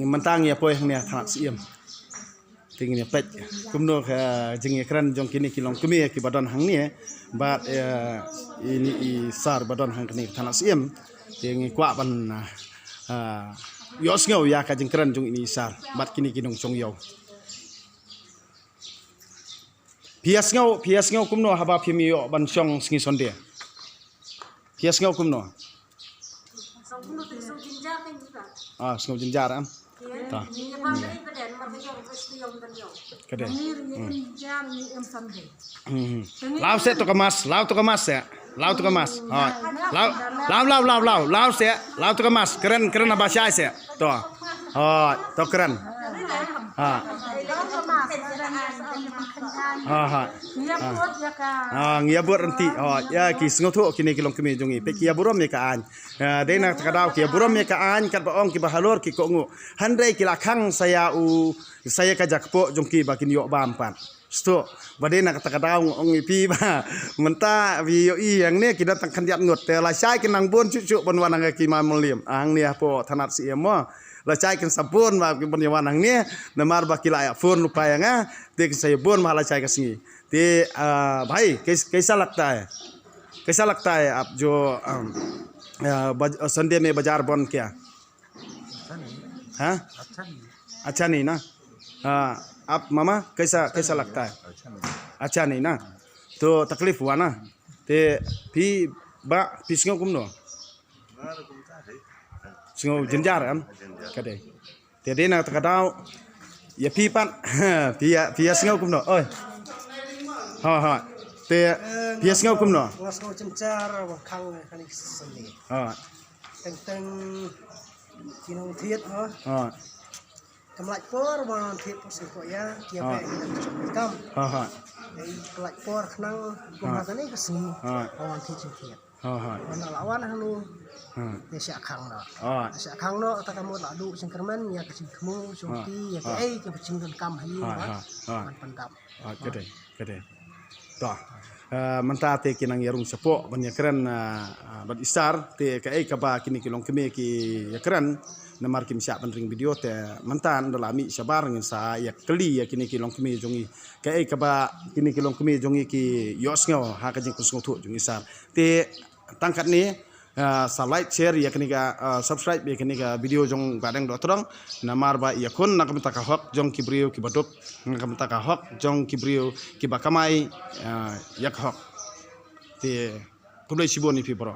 mentang ya poy hang ne thanak siem ting ne pet kumno ka jing ekran jong kini kilong kemi ki badan hang ne bat ini i sar badan hang kini thanak siem ting kwa ban yos ngau ya ka jing kran jong ini sar bat kini kinong chong yo pias ngau kumno haba phimi yo ban chong singi sonde pias ngau kumno sngau jinjar am ta kade lao se to kamas ya lao to kamas lao se lao to kamas keren apa syai se to to keren ngia buat nanti ya ki sngau thu kini kilong kemi jongi pe kia burom me ka an de na kadau kia burom me ka an kat baong ki bahalor ki ko ngu handai ki lakhang saya ka jakpo jongki bakin yo bampan sto bade na kata kadau ong pi ba menta vi yo i yang ne ki datang kan diat ngut te la sai kinang bon cucu bon wanang ki ma mulim ang ne po thanat si emo la cai kan sabun ba ki bon yawanang ne namar ba ki la phone lupa yang te saya bon ma la cai ka singi ते भाई कैसा लगता है आप जो संडे में बाजार बंद किया हाँ अच्छा नहीं ना आप मामा कैसा लगता है अच्छा नहीं ना तो तकलीफ हुआ ना ते भी सिंगो कुमनो सिंगो जिंजार am kade te dena takadau ya pi pan pi singo kumno oi te pias ngau kumno ngau cencar khang khani seni teng kinong thiet kamlaj por bon thiet po siko ya kia pe kam ei kamlaj por khnang kumatane kesni on thiet on lawan hanu te sia khang no ta kamu la du singkerman ya kecing kemu sungti ya ke ei ke kecing kam hayu man pandap kade to menta te kinang yarung sepo banyak keren bad isar te ka ka ba kini kilong keme ki yakran namar kim sya ban ring video te mentan dalami sabar ngin sa ya keli ya kini kilong keme jongi ka ba kini kilong keme jongi ki yos ngau ha ka jing kusngu thu jongi sar te tangkat ni sa like share ya kini ka subscribe ya kini ka video jong badang do terang namar ba ya kun nak menta ka hok jong kibrio ki baduk nak menta ka hok jong kibrio ki bakamai yak hok te kulai siboni pi bro